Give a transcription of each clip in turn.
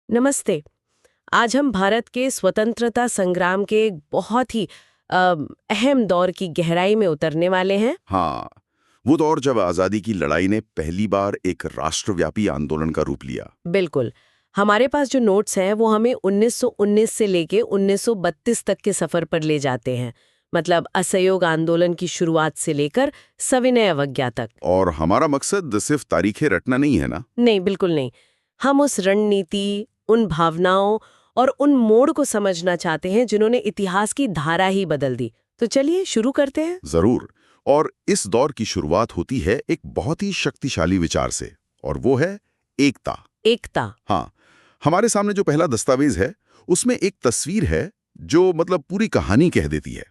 नमस्ते। आज हम भारत के स्वतंत्रता संग्राम के एक बहुत ही अ, अहम दौर की गहराई में उतरने वाले हैं। हाँ, वो दौर जब आजादी की लड़ाई ने पहली बार एक राष्ट्रव्यापी आंदोलन का रूप लिया। बिल्कुल। हमारे पास जो नोट्स हैं वो हमें 1919 से लेके 1932 तक के सफर पर ले जाते हैं। मतलब असहयोग आंदोलन की शुरुआत से लेकर सविनय अवज्ञा तक। और हमारा मकसद सिर्फ तारीखें रटना नहीं है ना। नहीं, बिल्कुल नहीं। हम उस रणनीति, उन भावनाओं और उन मोड़ को समझना चाहते हैं जिन्होंने इतिहास की धारा ही बदल दी। तो चलिए शुरू करते हैं। जरूर। और इस दौर की शुरुआत होती है एक बहुत ही शक्तिशाली विचार से, और वो है एकता। एकता। हाँ, हमारे सामने जो पहला दस्तावेज है उसमें एक तस्वीर है जो मतलब पूरी कहानी कह देती है।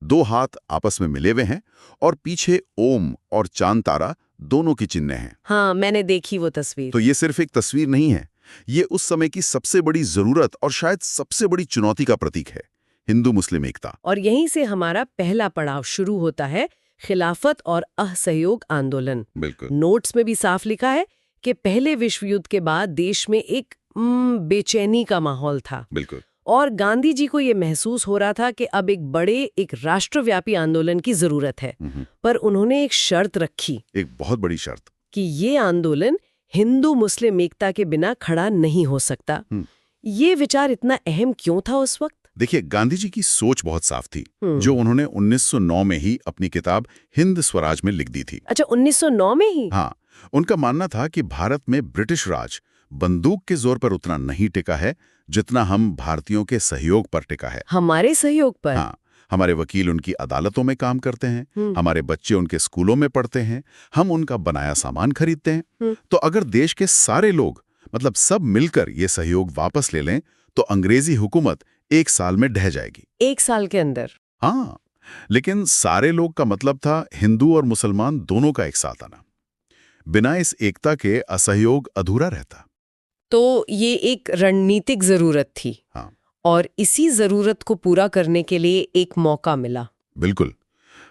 दो हाथ आपस में मिले हुए हैं और पीछे ओम और चांद तारा दोनों की चिन्ह हैं। हाँ, मैंने देखी वो तस्वीर। तो ये सिर्फ एक तस्वीर नहीं है, ये उस समय की सबसे बड़ी जरूरत और शायद सबसे बड़ी चुनौती का प्रतीक है, हिंदू मुस्लिम एकता। और यहीं से हमारा पहला पड़ाव शुरू होता है, खिलाफत और असहयोग आंदोलन। बिल्कुल। नोट्स में भी साफ लिखा है कि पहले विश्व युद्ध के बाद देश में एक बेचैनी का माहौल था। बिल्कुल। और गांधी जी को ये महसूस हो रहा था कि अब एक राष्ट्रव्यापी आंदोलन की जरूरत है। पर उन्होंने एक शर्त रखी एक बहुत बड़ी शर्त। कि ये आंदोलन हिंदू मुस्लिम एकता के बिना खड़ा नहीं हो सकता। ये विचार इतना अहम क्यों था उस वक्त? देखिए, गांधी जी की सोच बहुत साफ थी, हम्म। जो उन्होंने 1909 में ही अपनी किताब हिंद स्वराज में लिख दी थी। अच्छा, 1909 में ही? हाँ, उनका मानना था कि भारत में ब्रिटिश राज बंदूक के जोर पर उतना नहीं टिका है जितना हम भारतीयों के सहयोग पर टिका है। हमारे सहयोग पर? हाँ, हमारे वकील उनकी अदालतों में काम करते हैं, हमारे बच्चे उनके स्कूलों में पढ़ते हैं, हम उनका बनाया सामान खरीदते हैं। तो अगर देश के सारे लोग, मतलब सब मिलकर ये सहयोग वापस ले लें तो अंग्रेजी हुकूमत 1 साल में ढह जाएगी। 1 साल के अंदर? हाँ, लेकिन सारे लोग का मतलब था हिंदू और मुसलमान दोनों का एक साथ आना। बिना इस एकता के असहयोग अधूरा रहता। तो ये एक रणनीतिक जरूरत थी। हाँ। और इसी जरूरत को पूरा करने के लिए एक मौका मिला। बिल्कुल।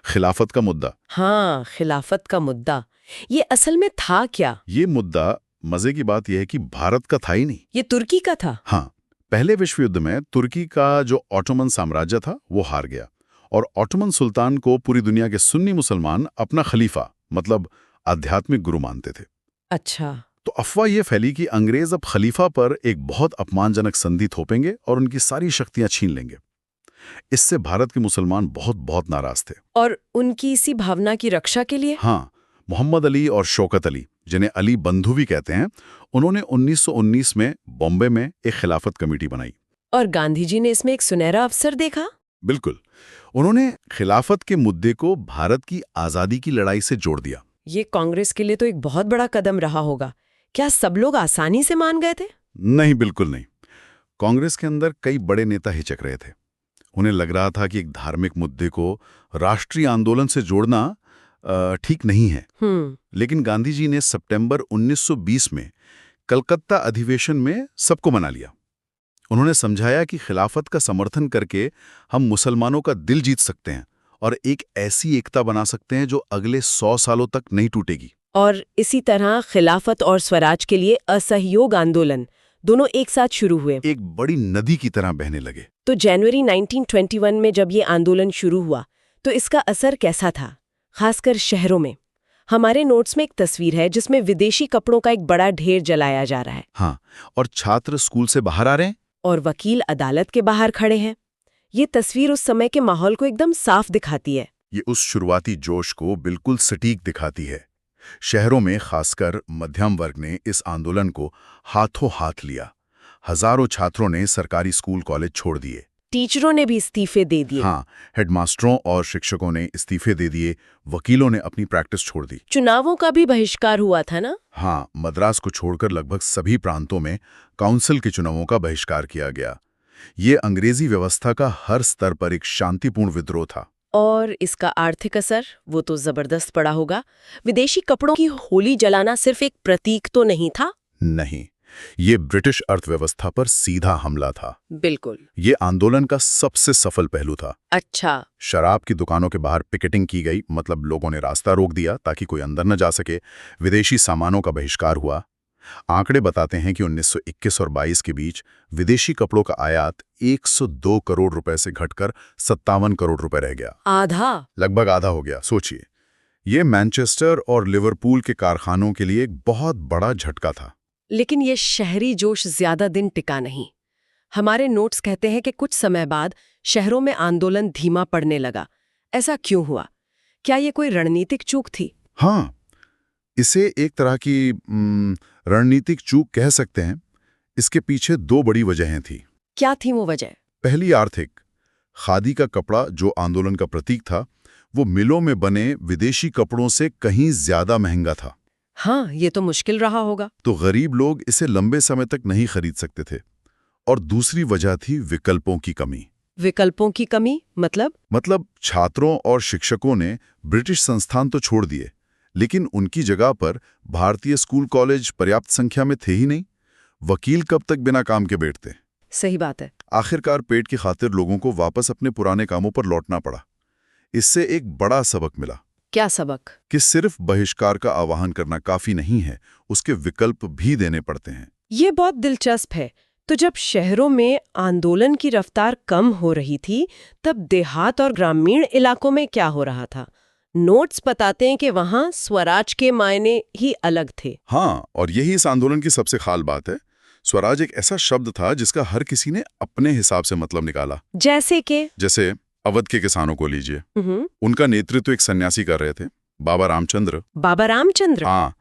खिलाफत का मुद्दा। हाँ, खिलाफत का मुद्दा। ये असल में था क्या? ये मुद्दा, मजे की बात यह है कि भारत का था ही नहीं। ये तुर्की का था? हाँ, पहले विश्व युद्ध में तुर्की का जो ऑटोमन साम्राज्य था वो हार गया, और ऑटोमन सुल्तान को पूरी दुनिया के सुन्नी मुसलमान अपना खलीफा, मतलब आध्यात्मिक गुरु मानते थे। अच्छा। तो अफवाह ये फैली कि अंग्रेज अब खलीफा पर एक बहुत अपमानजनक संधि थोपेंगे और उनकी सारी शक्तियां छीन लेंगे। इससे भारत के मुसलमान बहुत बहुत नाराज थे। और उनकी इसी भावना की रक्षा के लिए? हाँ, मोहम्मद अली और शौकत अली, जिन्हें अली बंधु भी कहते हैं, उन्होंने 1919 में बॉम्बे में एक खिलाफत कमेटी बनाई। और गांधी जी ने इसमें एक सुनहरा अवसर देखा? बिल्कुल। उन्होंने खिलाफत के मुद्दे को भारत की आज़ादी की लड़ाई से जोड़ दिया। ये कांग्रेस के लिए तो एक बहुत बड़ा कदम रहा होगा। क्या सब लोग आसानी से मान गए थे? नहीं, बिल्कुल नहीं। कांग्रेस के अंदर कई बड़े नेता हिचक रहे थे। उन्हें लग रहा था कि एक धार्मिक मुद्दे को राष्ट्रीय आंदोलन से जोड़ना ठीक नहीं है। लेकिन गांधी जी ने सितंबर 1920 में कलकत्ता अधिवेशन में सबको मना लिया। उन्होंने समझाया कि खिलाफत का समर्थन करके हम मुसलमानों का दिल जीत सकते हैं और एक ऐसी एकता बना सकते हैं जो अगले 100 सालों तक नहीं टूटेगी। और इसी तरह खिलाफत और स्वराज के लिए असहयोग आंदोलन दोनों एक साथ शुरू हुए। एक बड़ी नदी की तरह बहने लगे। तो जनवरी 1921 में जब ये आंदोलन शुरू हुआ तो इसका असर कैसा था, खासकर शहरों में? हमारे नोट्स में एक तस्वीर है जिसमें विदेशी कपड़ों का एक बड़ा ढेर जलाया जा रहा है। हाँ, और छात्र स्कूल से बाहर आ रहे हैं और वकील अदालत के बाहर खड़े हैं। ये तस्वीर उस समय के माहौल को एकदम साफ दिखाती है। ये उस शुरुआती जोश को बिल्कुल सटीक दिखाती है। शहरों में खासकर मध्यम वर्ग ने इस आंदोलन को हाथों हाथ लिया। हजारों छात्रों ने सरकारी स्कूल कॉलेज छोड़ दिए। टीचरों ने भी इस्तीफे दे दिए। हाँ, हेडमास्टरों और शिक्षकों ने इस्तीफे दे दिए। वकीलों ने अपनी प्रैक्टिस छोड़ दी। चुनावों का भी बहिष्कार हुआ था ना? हाँ, मद्रास को छोड़कर लगभग सभी प्रांतों में काउंसिल के चुनावों का बहिष्कार किया गया। ये अंग्रेजी व्यवस्था का हर स्तर पर एक शांतिपूर्ण विद्रोह था। और इसका आर्थिक असर वो तो जबरदस्त पड़ा होगा। विदेशी कपड़ों की होली जलाना सिर्फ एक प्रतीक तो नहीं था। नहीं, ये ब्रिटिश अर्थव्यवस्था पर सीधा हमला था। बिल्कुल। ये आंदोलन का सबसे सफल पहलू था। अच्छा। शराब की दुकानों के बाहर पिकेटिंग की गई, मतलब लोगों ने रास्ता रोक दिया ताकि कोई अंदर न जा सके। विदेशी सामानों का बहिष्कार हुआ। आंकड़े बताते हैं कि 1921 और 22 के बीच विदेशी कपड़ों का आयात 102 करोड़ रुपए से घटकर 57 करोड़ रुपए रह गया। आधा। लगभग आधा हो गया। सोचिए, ये मैनचेस्टर और लिवरपूल के कारखानों के लिए एक बहुत बड़ा झटका था। लेकिन ये शहरी जोश ज्यादा दिन टिका नहीं। हमारे नोट्स कहते हैं कि कुछ समय बाद शहरों में आंदोलन धीमा पड़ने लगा। ऐसा क्यों हुआ? क्या ये कोई रणनीतिक चूक थी? हाँ, इसे एक तरह की रणनीतिक चूक कह सकते हैं। इसके पीछे दो बड़ी वजहें थी। क्या थी वो वजह? पहली आर्थिक। खादी का कपड़ा जो आंदोलन का प्रतीक था, वो मिलों में बने विदेशी कपड़ों से कहीं ज्यादा महंगा था। हाँ, ये तो मुश्किल रहा होगा। तो गरीब लोग इसे लंबे समय तक नहीं खरीद सकते थे। और दूसरी वजह थी विकल्पों की कमी। विकल्पों की कमी मतलब छात्रों और शिक्षकों ने ब्रिटिश संस्थान तो छोड़ दिए, लेकिन उनकी जगह पर भारतीय स्कूल कॉलेज पर्याप्त संख्या में थे ही नहीं। वकील कब तक बिना काम के बैठते? सही बात है। आखिरकार पेट की खातिर लोगों को वापस अपने पुराने कामों पर लौटना पड़ा। इससे एक बड़ा सबक मिला। क्या सबक? कि सिर्फ बहिष्कार का आह्वान करना काफी नहीं है, उसके विकल्प भी देने पड़ते हैं। ये बहुत दिलचस्प है। तो जब शहरों में आंदोलन की रफ्तार कम हो रही थी, तब देहात और ग्रामीण इलाकों में क्या हो रहा था? नोट्स बताते हैं कि वहां स्वराज के मायने ही अलग थे। हाँ, और यही इस आंदोलन की सबसे खास बात है। स्वराज एक ऐसा शब्द था जिसका हर किसी ने अपने हिसाब से मतलब निकाला। जैसे अवध के किसानों को लीजिए। उनका नेतृत्व एक सन्यासी कर रहे थे, बाबा रामचंद्र। हाँ,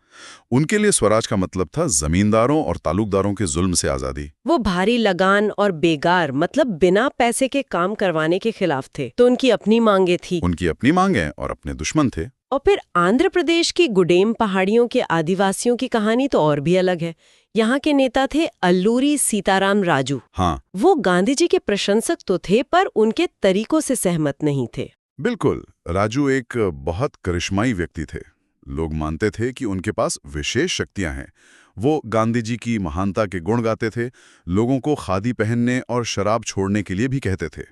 उनके लिए स्वराज का मतलब था जमींदारों और तालुकदारों के जुल्म से आजादी। वो भारी लगान और बेगार मतलब बिना पैसे के काम करवाने के खिलाफ थे। तो उनकी अपनी मांगे थी। उनकी अपनी मांगे और अपने दुश्मन थे। और फिर आंध्र प्रदेश की गुडेम पहाड़ियों के आदिवासियों की कहानी तो और भी अलग है। यहाँ के नेता थे अल्लूरी सीताराम राजू। हाँ, वो गांधी जी के प्रशंसक तो थे, पर उनके तरीकों से सहमत नहीं थे। बिल्कुल। राजू एक बहुत करिश्माई व्यक्ति थे। लोग मानते थे कि उनके पास विशेष शक्तियां हैं। वो गांधी जी की महानता के गुण गाते थे, लोगों को खादी पहनने और शराब छोड़ने के लिए भी कहते थे।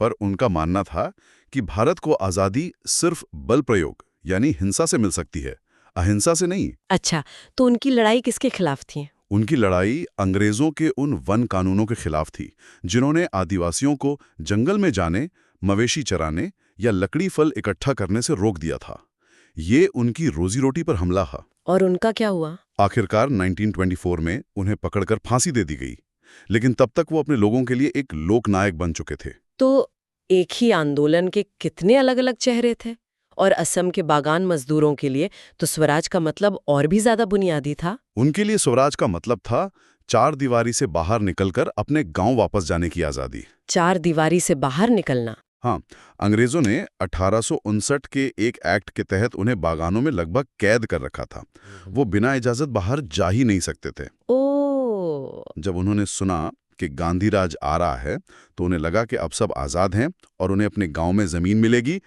पर उनका मानना था कि भारत को आज़ादी सिर्फ बल प्रयोग यानी हिंसा से मिल सकती है, अहिंसा से नहीं। अच्छा, तो उनकी लड़ाई किसके खिलाफ थी? उनकी लड़ाई अंग्रेजों के उन वन कानूनों के खिलाफ थी, जिन्होंने आदिवासियों को जंगल में जाने, मवेशी चराने या लकड़ी फल इकट्ठा करने से रोक दिया था। ये उनकी रोजी रोटी पर हमला था। और उनका क्या हुआ? आखिरकार 1924 में उन्हें पकड़कर फांसी दे दी गई, लेकिन तब तक वो अपने लोगों के लिए एक लोकनायक बन चुके थे। तो एक ही आंदोलन के कितने अलग-अलग चेहरे थे। और असम के बागान मजदूरों के लिए तो स्वराज का मतलब और भी ज्यादा बुनियादी था। उनके लिए स्वराज का मतलब था चार दीवारी से बाहर निकलकर अपने गांव वापस जाने की आजादी। चार दीवारी से बाहर निकलना? हाँ, अंग्रेजों ने 1859 के एक एक्ट के तहत उन्हें बागानों में लगभग कैद कर रखा था। वो बिना इजाजत बाहर जा ही नहीं सकते थे। जब उन्होंने सुना कि गांधी राज आ रहा है, तो उन्हें लगा कि अब सब आजाद हैं और उन्हें अपने गांव में जमीन मिलेगी।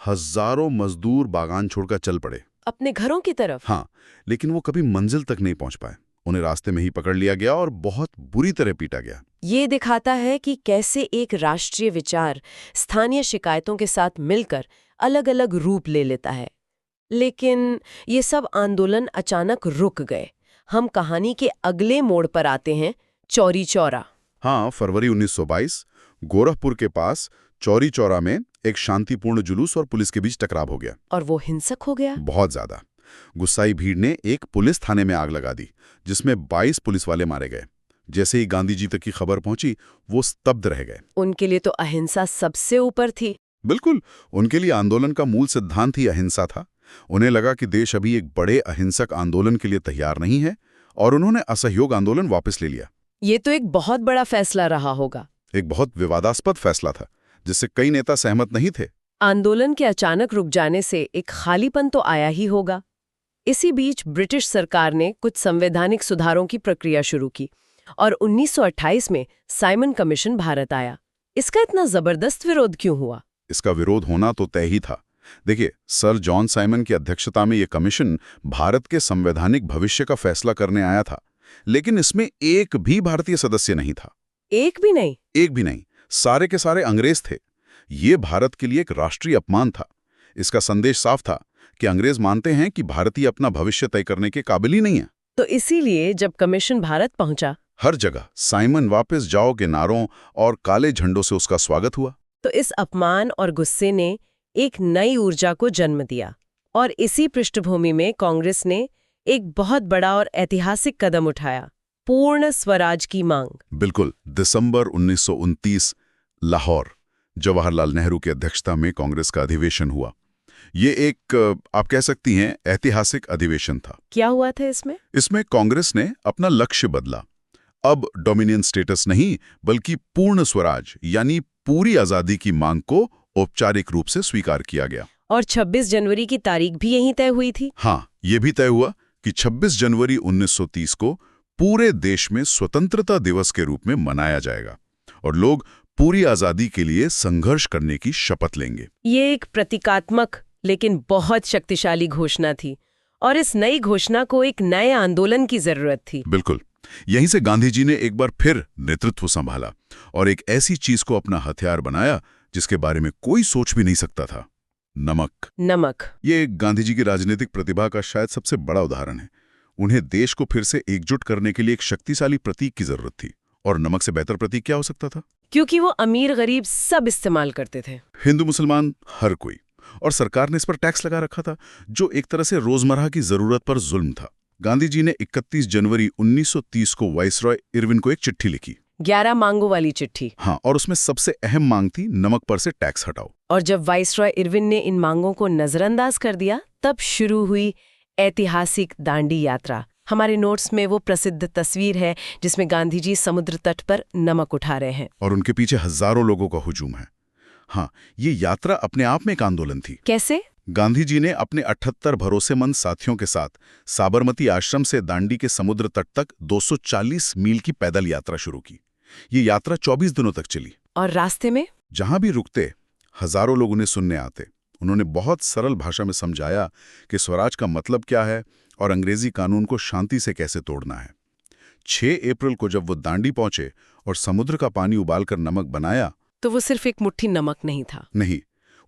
हजारों मजदूर बागान छोड़कर चल पड़े अपने घरों की तरफ। हाँ, लेकिन वो कभी मंजिल तक नहीं पहुंच पाए। उन्हें रास्ते में ही पकड़ लिया गया और बहुत बुरी तरह पीटा गया। ये दिखाता है कि कैसे एक राष्ट्रीय विचार स्थानीय शिकायतों के साथ मिलकर अलग-अलग रूप ले लेता है। लेकिन ये सब आंदोलन अचानक रुक गए। हम कहानी के अगले मोड़ पर आते हैं, चौरी चौरा। हाँ, फरवरी 1922 गोरखपुर के पास चौरी चौरा में एक शांतिपूर्ण जुलूस और पुलिस के बीच टकराव हो गया। और वो हिंसक हो गया? बहुत ज्यादा। गुस्साई भीड़ ने एक पुलिस थाने में आग लगा दी, जिसमें 22 पुलिस वाले मारे गए। जैसे ही गांधी जी तक की खबर पहुंची, वो स्तब्ध रह गए। उनके लिए तो अहिंसा सबसे ऊपर थी। बिल्कुल, उनके लिए आंदोलन का मूल सिद्धांत ही अहिंसा था। उन्हें लगा कि देश अभी एक बड़े अहिंसक आंदोलन के लिए तैयार नहीं है, और उन्होंने असहयोग आंदोलन वापस ले लिया। ये तो एक बहुत बड़ा फैसला रहा होगा। एक बहुत विवादास्पद फैसला था, जिससे कई नेता सहमत नहीं थे। आंदोलन के अचानक रुक जाने से एक खालीपन तो आया ही होगा। इसी बीच ब्रिटिश सरकार ने कुछ संवैधानिक सुधारों की प्रक्रिया शुरू की और 1928 में साइमन कमीशन भारत आया। इसका इतना जबरदस्त विरोध क्यों हुआ? इसका विरोध होना तो तय ही था। देखिए, सर जॉन साइमन की अध्यक्षता में यह कमीशन भारत के संवैधानिक भविष्य का फैसला करने आया था, लेकिन इसमें एक भी भारतीय सदस्य नहीं था। एक भी नहीं? एक भी नहीं। सारे के सारे अंग्रेज थे। ये भारत के लिए एक राष्ट्रीय अपमान था। इसका संदेश साफ था कि अंग्रेज मानते हैं कि भारतीय अपना भविष्य तय करने के काबिल ही नहीं है। तो इसीलिए जब कमीशन भारत पहुंचा हर जगह साइमन वापस जाओ के नारों और काले झंडों से उसका स्वागत हुआ। तो इस अपमान और गुस्से ने एक नई ऊर्जा को जन्म दिया और इसी पृष्ठभूमि में कांग्रेस ने एक बहुत बड़ा और ऐतिहासिक कदम उठाया, पूर्ण स्वराज की मांग। बिल्कुल, दिसंबर 1929 लाहौर, जवाहरलाल नेहरू की अध्यक्षता में कांग्रेस का अधिवेशन हुआ। ये एक आप कह सकती हैं ऐतिहासिक अधिवेशन था। क्या हुआ था इसमें? इसमें कांग्रेस ने अपना लक्ष्य बदला। अब डोमिनियन स्टेटस नहीं बल्कि पूर्ण स्वराज यानी पूरी आजादी की मांग को औपचारिक रूप से स्वीकार किया गया। और 26 जनवरी की तारीख भी यहीं तय हुई थी। हाँ, ये भी तय हुआ कि 26 जनवरी 1930 को पूरे देश में स्वतंत्रता दिवस के रूप में मनाया जाएगा और लोग पूरी आजादी के लिए संघर्ष करने की शपथ लेंगे। ये एक प्रतीकात्मक लेकिन बहुत शक्तिशाली घोषणा थी और इस नई घोषणा को एक नए आंदोलन की जरूरत थी। बिल्कुल, यहीं से गांधी जी ने एक बार फिर नेतृत्व संभाला और एक ऐसी चीज को अपना हथियार बनाया जिसके बारे में कोई सोच भी नहीं सकता था, नमक। ये गांधी जी की राजनीतिक प्रतिभा का शायद सबसे बड़ा उदाहरण है। उन्हें देश को फिर से एकजुट करने के लिए एक शक्तिशाली प्रतीक की जरूरत थी और नमक से बेहतर प्रतीक क्या हो सकता था? क्योंकि वो अमीर गरीब सब इस्तेमाल करते थे, हिंदू मुसलमान हर कोई। और सरकार ने इस पर टैक्स लगा रखा था जो एक तरह से रोजमर्रा की जरूरत पर जुल्म था। गांधी जी ने 31 जनवरी 1930 को वाइसरॉय इरविन को एक चिट्ठी लिखी, 11 मांगों वाली चिट्ठी। हाँ, और उसमें सबसे अहम मांग थी नमक पर से टैक्स हटाओ। और जब वाइसरॉय इरविन ने इन मांगों को नजरअंदाज कर दिया तब शुरू हुई ऐतिहासिक दांडी यात्रा। हमारे नोट्स में वो प्रसिद्ध तस्वीर है जिसमें गांधी जी समुद्र तट पर नमक उठा रहे हैं और उनके पीछे हजारों लोगों का हुजूम है। हाँ, ये यात्रा अपने आप में एक आंदोलन थी। कैसे? गांधी जी ने अपने 78 भरोसेमंद साथियों के साथ साबरमती आश्रम से दांडी के समुद्र तट तक 240 मील की पैदल यात्रा शुरू की। ये यात्रा 24 दिनों तक चली और रास्ते में जहां भी रुकते हजारों लोग उन्हें सुनने आते। उन्होंने बहुत सरल भाषा में समझाया कि स्वराज का मतलब क्या है और अंग्रेजी कानून को शांति से कैसे तोड़ना है। 6 अप्रैल को जब वो दांडी पहुंचे और समुद्र का पानी उबालकर नमक बनाया तो वो सिर्फ एक मुट्ठी नमक नहीं था। नहीं,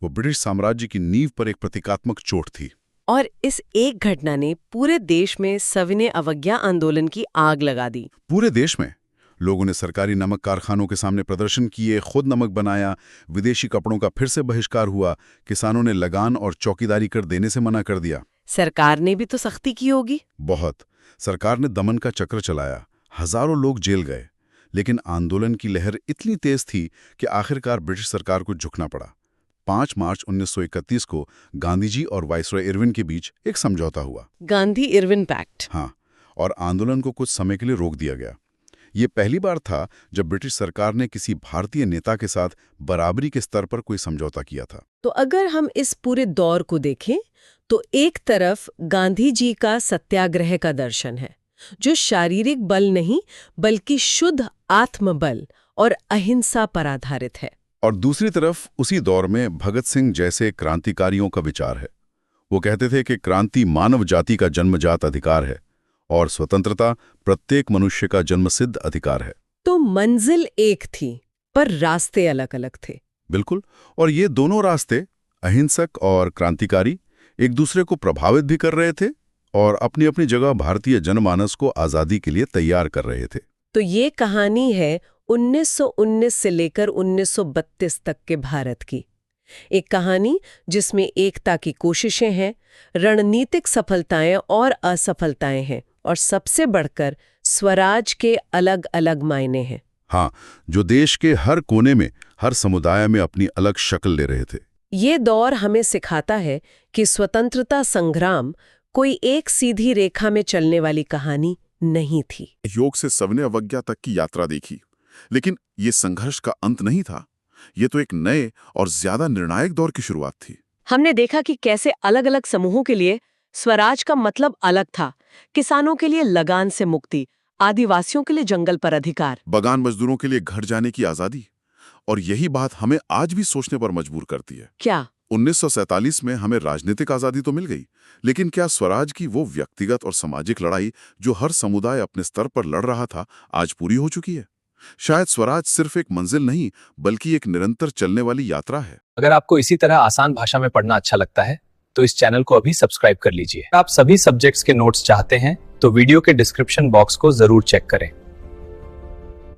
वो ब्रिटिश साम्राज्य की नींव पर एक प्रतीकात्मक चोट थी। और इस एक घटना ने पूरे देश में सविनय अवज्ञा आंदोलन की आग लगा दी। पूरे देश में लोगों ने सरकारी नमक कारखानों के सामने प्रदर्शन किए, खुद नमक बनाया, विदेशी कपड़ों का फिर से बहिष्कार हुआ, किसानों ने लगान और चौकीदारी कर देने से मना कर दिया। सरकार ने भी तो सख्ती की होगी। बहुत। सरकार ने दमन का चक्र चलाया, हजारों लोग जेल गए, लेकिन आंदोलन की लहर इतनी तेज थी कि आखिरकार ब्रिटिश सरकार को झुकना पड़ा। 5 मार्च 1931 को गांधी जी और वाइसरॉय इरविन के बीच एक समझौता हुआ, गांधी इरविन पैक्ट। हाँ, और आंदोलन को कुछ समय के लिए रोक दिया गया। ये पहली बार था जब ब्रिटिश सरकार ने किसी भारतीय नेता के साथ बराबरी के स्तर पर कोई समझौता किया था। तो अगर हम इस पूरे दौर को देखें तो एक तरफ गांधी जी का सत्याग्रह का दर्शन है जो शारीरिक बल नहीं बल्कि शुद्ध आत्मबल और अहिंसा पर आधारित है, और दूसरी तरफ उसी दौर में भगत सिंह जैसे क्रांतिकारियों का विचार है। वो कहते थे कि क्रांति मानव जाति का जन्मजात अधिकार है और स्वतंत्रता प्रत्येक मनुष्य का जन्मसिद्ध अधिकार है। तो मंजिल एक थी पर रास्ते अलग अलग थे। बिल्कुल, और ये दोनों रास्ते अहिंसक और क्रांतिकारी एक दूसरे को प्रभावित भी कर रहे थे और अपनी अपनी जगह भारतीय जनमानस को आजादी के लिए तैयार कर रहे थे। तो ये कहानी है 1919 से लेकर 1932 तक के भारत की, एक कहानी जिसमें एकता की कोशिशें हैं, रणनीतिक सफलताएं और असफलताएं हैं और सबसे बढ़कर स्वराज के अलग अलग मायने हैं। हाँ, जो देश के हर कोने में, हर समुदाय में अपनी अलग शक्ल ले रहे थे। ये दौर हमें सिखाता है कि स्वतंत्रता संग्राम कोई एक सीधी रेखा में चलने वाली कहानी नहीं थी। योग से सविनय अवज्ञा तक की यात्रा देखी, लेकिन ये संघर्ष का अंत नहीं था। ये तो एक नए और ज्यादा निर्णायक दौर की शुरुआत थी। हमने देखा कि कैसे अलग अलग समूहों के लिए स्वराज का मतलब अलग था। किसानों के लिए लगान से मुक्ति, आदिवासियों के लिए जंगल पर अधिकार, बगान मजदूरों के लिए घर जाने की आजादी। और यही बात हमें आज भी सोचने पर मजबूर करती है। क्या 1947 में हमें राजनीतिक आजादी तो मिल गई, लेकिन क्या स्वराज की वो व्यक्तिगत और सामाजिक लड़ाई जो हर समुदाय अपने स्तर पर लड़ रहा था, आज पूरी हो चुकी है? शायद स्वराज सिर्फ एक मंजिल नहीं बल्कि एक निरंतर चलने वाली यात्रा है। अगर आपको इसी तरह आसान भाषा में पढ़ना अच्छा लगता है तो इस चैनल को अभी सब्सक्राइब कर लीजिए। आप सभी सब्जेक्ट्स के नोट्स चाहते हैं तो वीडियो के डिस्क्रिप्शन बॉक्स को जरूर चेक करें।